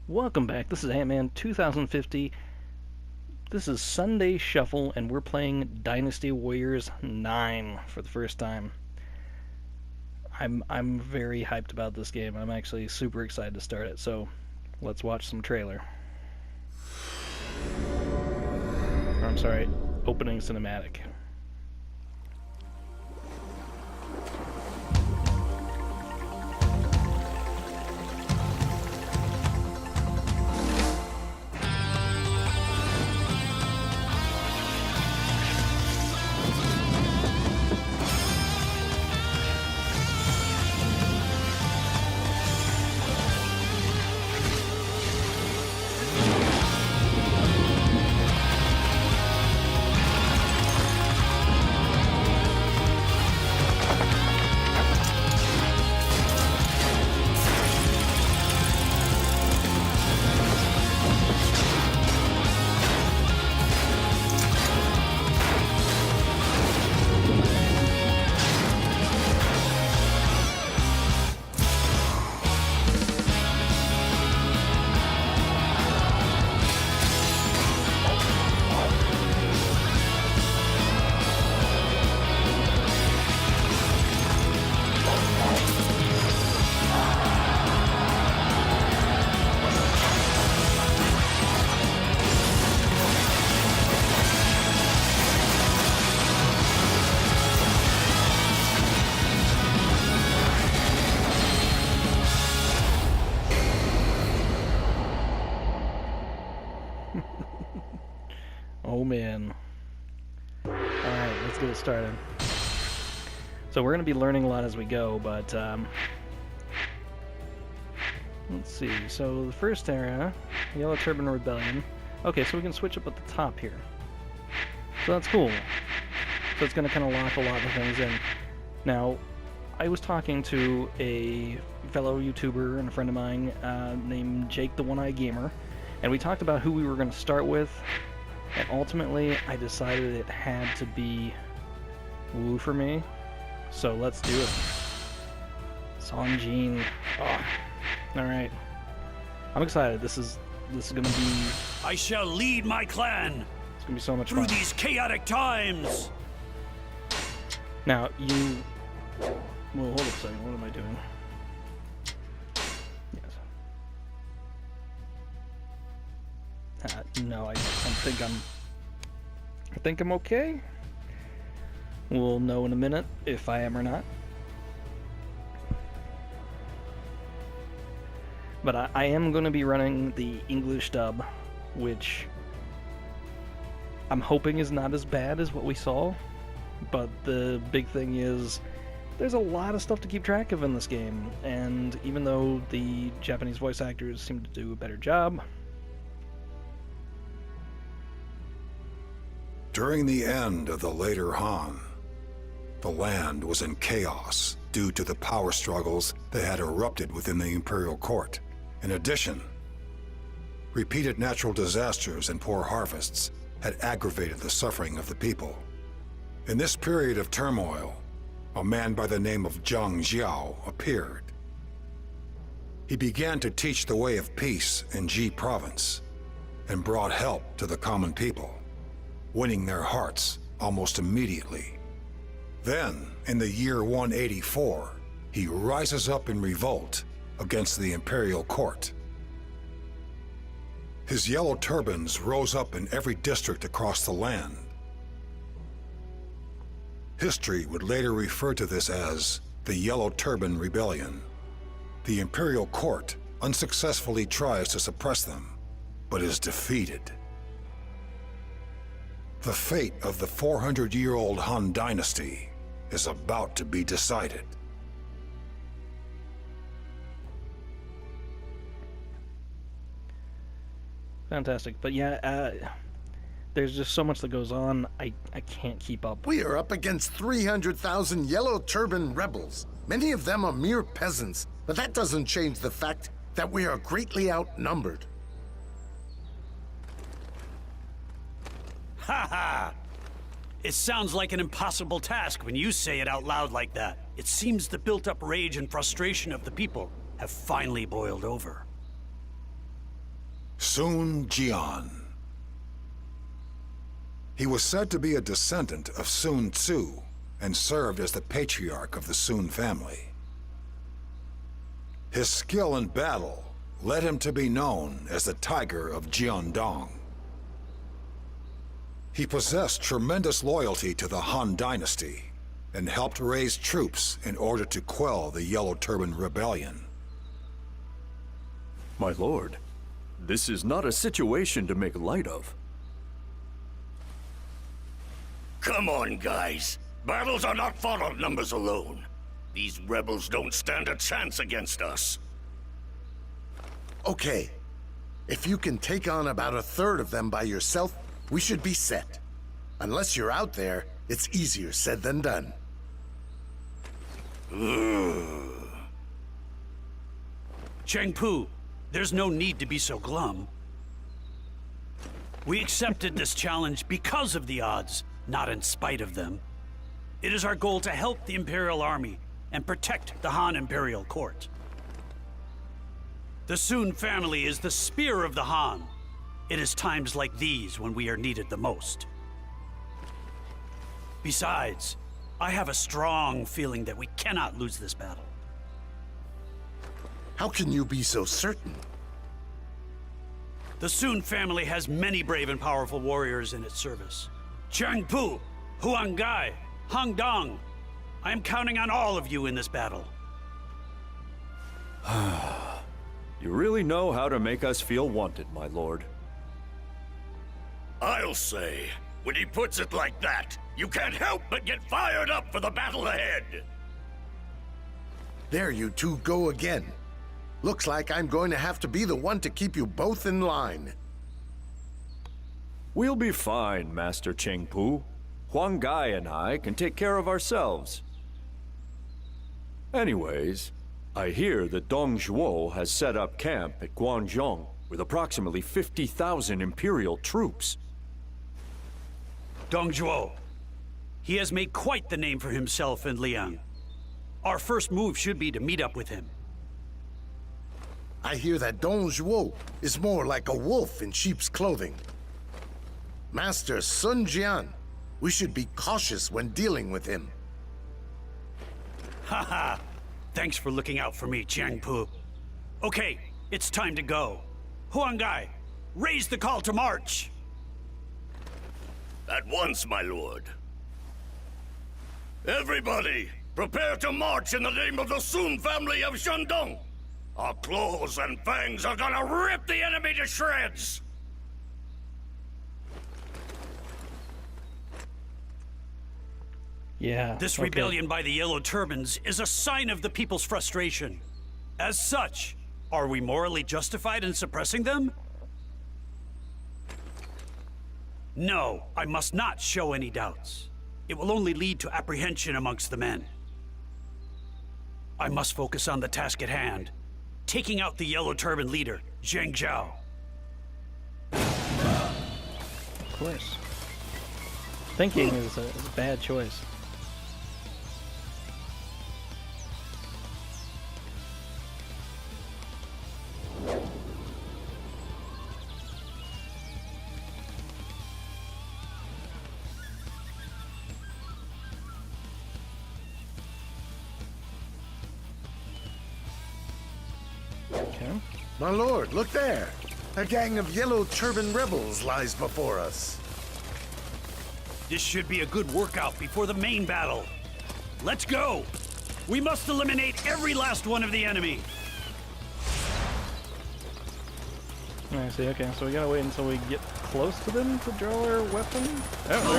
Welcome back. This is Antman2050. This is Sunday Shuffle, and we're playing Dynasty Warriors 9 for the first time. I'm very hyped about this game. I'm actually super excited to start it, so let's watch some trailer. Or, I'm sorry, opening cinematic. Oh man. Alright, let's get it started. So we're going to be learning a lot as we go, but let's see. So the first era, Yellow Turban Rebellion. Okay, so we can switch up at the top here. So that's cool. So it's going to kind of lock a lot of things in. Now, I was talking to a fellow YouTuber and a friend of mine named Jake the One-Eye Gamer, and we talked about who we were going to start with. And ultimately, I decided it had to be Wu for me. So let's do it. Jian. Oh. Alright. I'm excited. This is gonna be... I shall lead my clan It's gonna be so much through fun. these chaotic times. Now, you... Well, hold up a second. What am I doing? Yes. No, I think I'm okay. We'll know in a minute if I am or not. But I am going to be running the English dub, which I'm hoping is not as bad as what we saw. But the big thing is, there's a lot of stuff to keep track of in this game, and even though the Japanese voice actors seem to do a better job... During the end of the later Han, the land was in chaos due to the power struggles that had erupted within the imperial court. In addition, repeated natural disasters and poor harvests had aggravated the suffering of the people. In this period of turmoil, a man by the name of Jian appeared. He began to teach the way of peace in Ji province and brought help to the common people, winning their hearts almost immediately. Then, in the year 184, he rises up in revolt against the imperial court. His yellow turbans rose up in every district across the land. History would later refer to this as the Yellow Turban Rebellion. The imperial court unsuccessfully tries to suppress them, but is defeated. The fate of the 400-year-old Han Dynasty is about to be decided. Fantastic. But yeah, there's just so much that goes on, I can't keep up. We are up against 300,000 Yellow Turban rebels. Many of them are mere peasants, but that doesn't change the fact that we are greatly outnumbered. Ha ha! It sounds like an impossible task when you say it out loud like that. It seems the built-up rage and frustration of the people have finally boiled over. Sun Jian. He was said to be a descendant of Sun Tzu and served as the patriarch of the Sun family. His skill in battle led him to be known as the Tiger of Jiandong. He possessed tremendous loyalty to the Han Dynasty and helped raise troops in order to quell the Yellow Turban Rebellion. My lord, this is not a situation to make light of. Come on, guys. Battles are not fought on numbers alone. These rebels don't stand a chance against us. Okay. If you can take on about a third of them by yourself, we should be set. Unless you're out there, it's easier said than done. Cheng-Pu, there's no need to be so glum. We accepted this challenge because of the odds, not in spite of them. It is our goal to help the Imperial Army and protect the Han Imperial Court. The Sun family is the spear of the Han. It is times like these when we are needed the most. Besides, I have a strong feeling that we cannot lose this battle. How can you be so certain? The Sun family has many brave and powerful warriors in its service. Cheng-Pu, Huang Gai, Hang Dong. I am counting on all of you in this battle. You really know how to make us feel wanted, my lord. I'll say, when he puts it like that, you can't help but get fired up for the battle ahead. There you two go again. Looks like I'm going to have to be the one to keep you both in line. We'll be fine, Master Cheng-Pu. Huang Gai and I can take care of ourselves. Anyways, I hear that Dong Zhuo has set up camp at Guangzhong with approximately 50,000 Imperial troops. Dong Zhuo. He has made quite the name for himself in Liang. Our first move should be to meet up with him. I hear that Dong Zhuo is more like a wolf in sheep's clothing. Master Sun Jian, we should be cautious when dealing with him. Haha. Thanks for looking out for me, Cheng-Pu. Okay, it's time to go. Huang Gai, raise the call to march! At once, my lord. Everybody, prepare to march in the name of the Sun family of Shandong. Our claws and fangs are gonna rip the enemy to shreds! Yeah. This okay. rebellion by the Yellow Turbans is a sign of the people's frustration. As such, are we morally justified in suppressing them? No, I must not show any doubts. It will only lead to apprehension amongst the men. I must focus on the task at hand, taking out the Yellow Turban leader, Zheng Zhao. Of course. Thinking is a bad choice. Okay. My lord, look there. A gang of Yellow Turban rebels lies before us. This should be a good workout before the main battle. Let's go! We must eliminate every last one of the enemy! I see, okay, so we gotta wait until we get close to them to draw our weapon? Oh,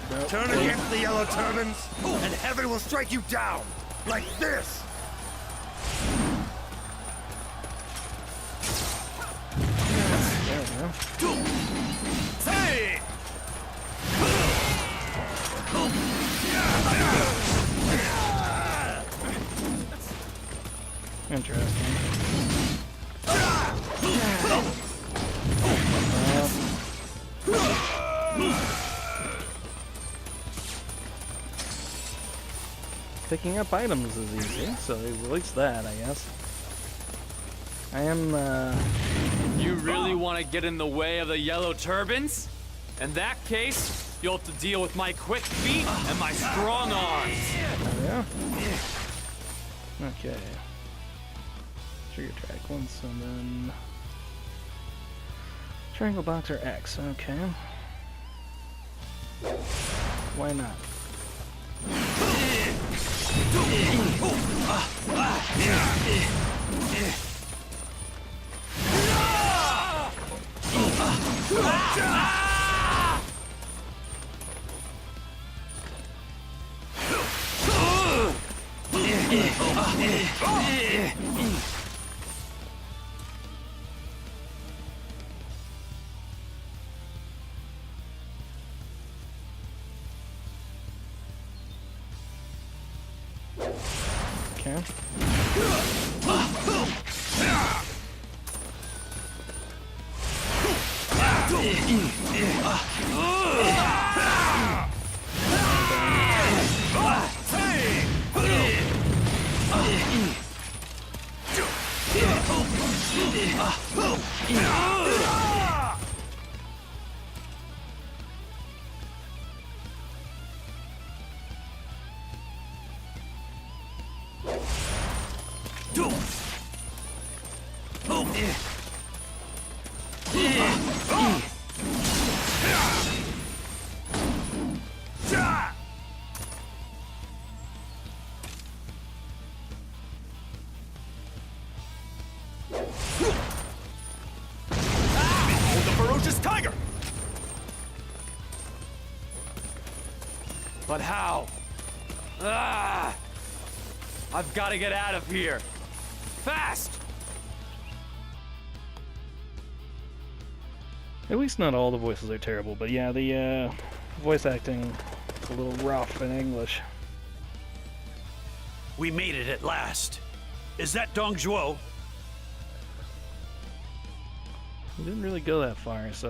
there we are. Turn against the Yellow Turbans, and heaven will strike you down, like this! There we go. Say! Interesting. Picking up items is easy, so at least that, I guess. I am, You really want to get in the way of the Yellow Turbans? In that case, you'll have to deal with my quick feet and my strong arms. yeah. Okay. Trigger track once and then... Triangle box or X, okay. Why not? Okay. Behold the ferocious tiger! But how? Ah! I've got to get out of here. Fast! At least not all the voices are terrible, but yeah, the voice acting is a little rough in English. We made it at last. Is that Dong Zhuo? We didn't really go that far, so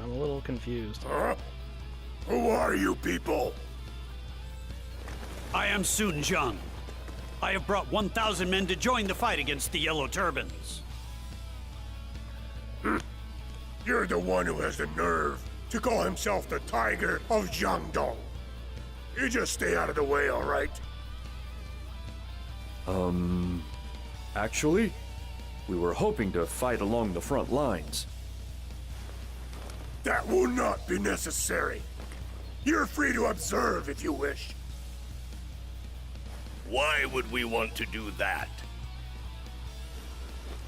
I'm a little confused. Huh? Who are you people? I am Sun Jian. I have brought 1,000 men to join the fight against the Yellow Turbans. You're the one who has the nerve to call himself the Tiger of Jiangdong. You just stay out of the way, all right? Actually, we were hoping to fight along the front lines. That will not be necessary. You're free to observe if you wish. Why would we want to do that?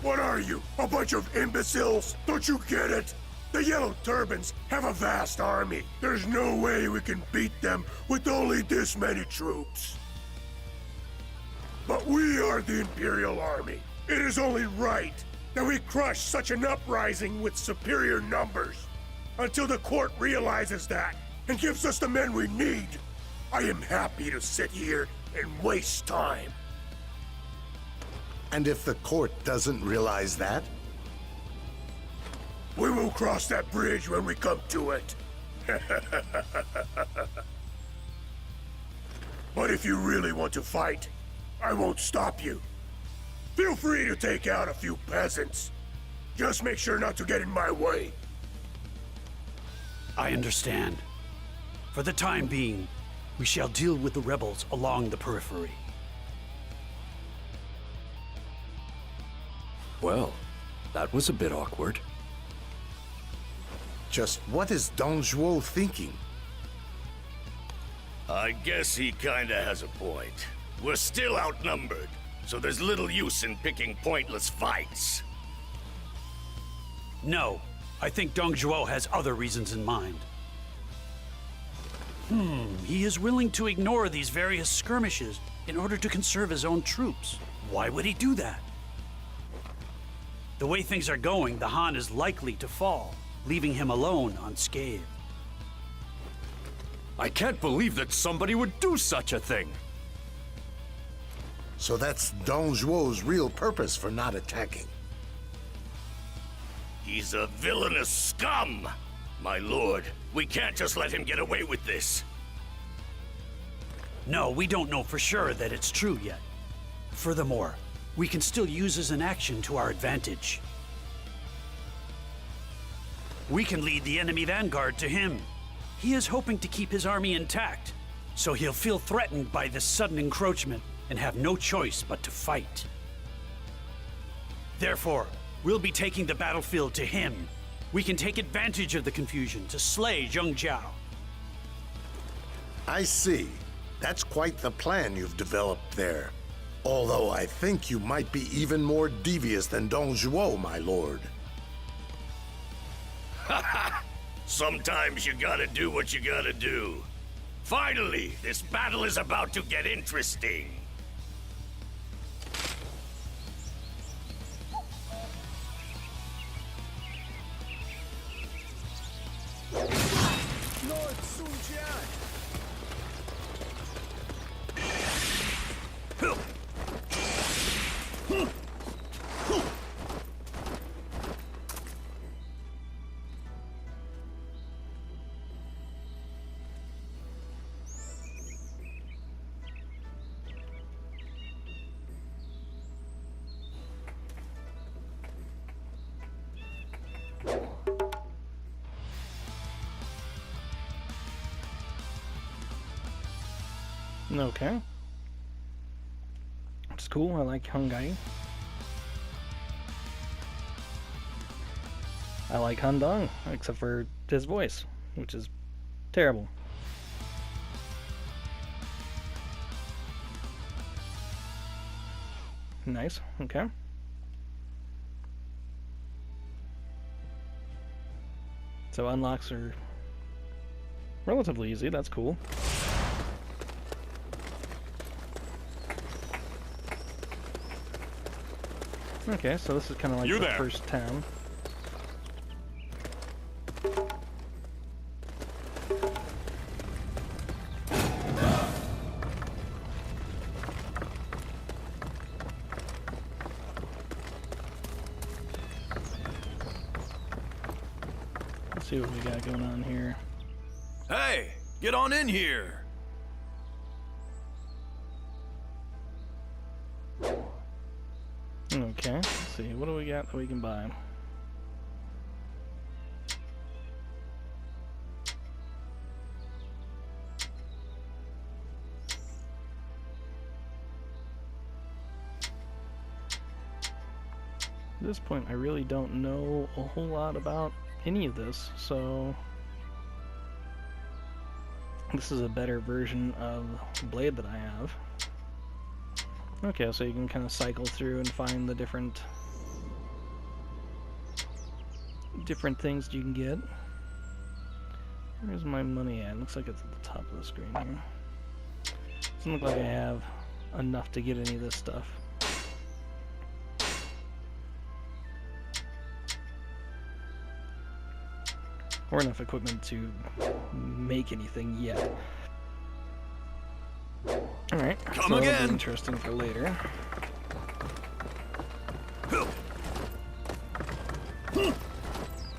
What are you, a bunch of imbeciles? Don't you get it? The Yellow Turbans have a vast army. There's no way we can beat them with only this many troops. But we are the Imperial Army. It is only right that we crush such an uprising with superior numbers. Until the court realizes that and gives us the men we need, I am happy to sit here and waste time. And if the court doesn't realize that? We will cross that bridge when we come to it. But if you really want to fight, I won't stop you. Feel free to take out a few peasants. Just make sure not to get in my way. I understand. For the time being, we shall deal with the rebels along the periphery. Well, that was a bit awkward. Just what is Dong Zhuo thinking? I guess he kinda has a point. We're still outnumbered, so there's little use in picking pointless fights. No, I think Dong Zhuo has other reasons in mind. He is willing to ignore these various skirmishes in order to conserve his own troops. Why would he do that? The way things are going, the Han is likely to fall, leaving him alone unscathed. I can't believe that somebody would do such a thing. So that's Dong Zhuo's real purpose for not attacking. He's a villainous scum! My lord, we can't just let him get away with this. No, we don't know for sure that it's true yet. Furthermore, we can still use as an action to our advantage. We can lead the enemy vanguard to him. He is hoping to keep his army intact, so he'll feel threatened by this sudden encroachment and have no choice but to fight. Therefore, we'll be taking the battlefield to him. We can take advantage of the confusion to slay Zheng Jiao. I see. That's quite the plan you've developed there. Although I think you might be even more devious than Dong Zhuo, my lord. Sometimes you gotta do what you gotta do. Finally, this battle is about to get interesting. Lord Sun Jian! Okay. It's cool. I like Hungai. I like Handong, except for his voice, which is terrible. Nice. Okay. So unlocks are relatively easy. That's cool. Okay, so this is kind of like the first town. Let's see what we got going on here. Hey, get on in here. Okay, let's see, what do we got that we can buy? At this point, I really don't know a whole lot about any of this, so this is a better version of the blade that I have. Okay, so you can kind of cycle through and find the different things you can get. Where's my money at? Looks like it's at the top of the screen here. Doesn't look like I have enough to get any of this stuff. Or enough equipment to make anything yet. Alright, so that'll be interesting for later.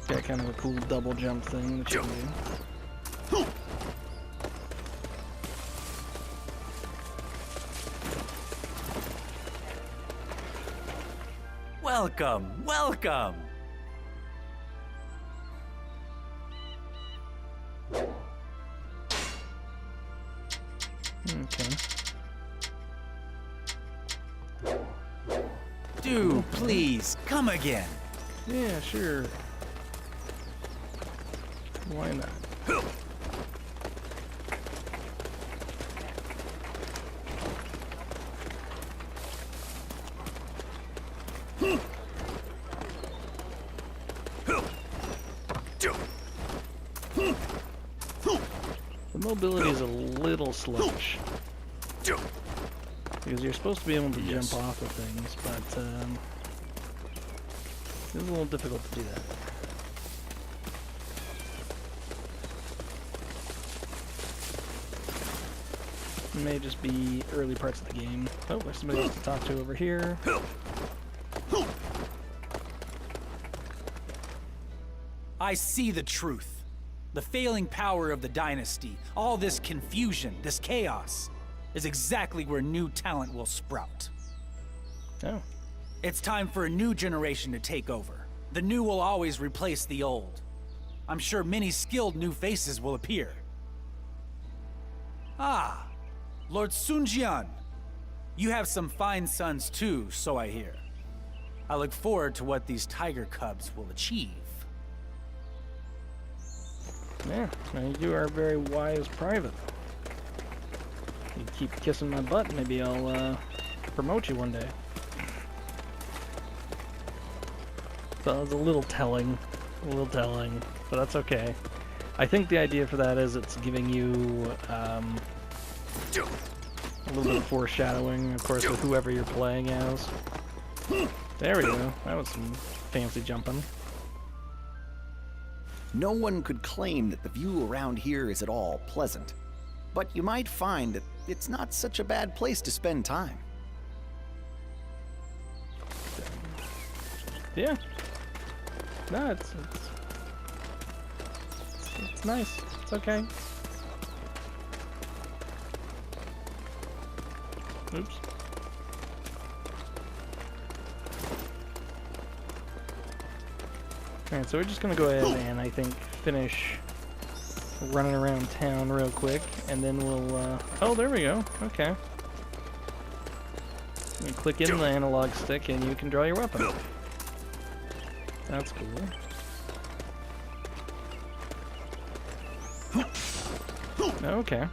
Got kind of a cool double jump thing that you can do. Welcome, welcome! Okay. Do please come again. Yeah, sure. Why not? The mobility is a little sluggish. Because you're supposed to be able to jump off of things, but it's a little difficult to do that. It may just be early parts of the game. Oh, there's somebody else to talk to over here. I see the truth. The failing power of the dynasty, all this confusion, this chaos, is exactly where new talent will sprout. Oh. It's time for a new generation to take over. The new will always replace the old. I'm sure many skilled new faces will appear. Ah, Lord Sun Jian. You have some fine sons too, so I hear. I look forward to what these tiger cubs will achieve. Yeah, now you are a very wise private. You keep kissing my butt, maybe I'll promote you one day. So it's a little telling, but that's okay. I think the idea for that is it's giving you a little bit of foreshadowing, of course, with whoever you're playing as. There we go. That was some fancy jumping. No one could claim that the view around here is at all pleasant, but you might find that it's not such a bad place to spend time. Yeah. No, it's nice. It's okay. Oops. Alright, so we're just gonna go ahead and I think finish running around town real quick, and then we'll, oh, there we go. Okay. You click in the analog stick and you can draw your weapon. That's cool. Okay.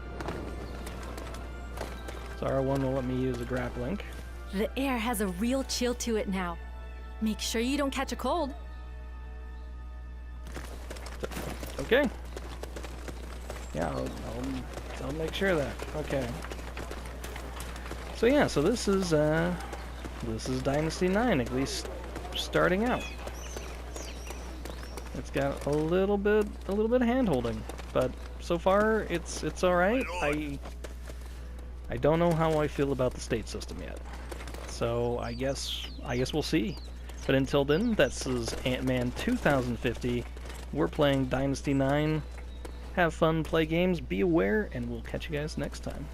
So R1 will let me use a grappling. The air has a real chill to it now. Make sure you don't catch a cold. Okay. Yeah, I'll make sure of that. Okay. So yeah, so this is Dynasty 9, at least starting out. It's got a little bit of hand-holding, but so far it's all right. I don't know how I feel about the state system yet, so I guess we'll see. But until then, this is Antman2050. We're playing Dynasty 9. Have fun, play games, be aware, and we'll catch you guys next time.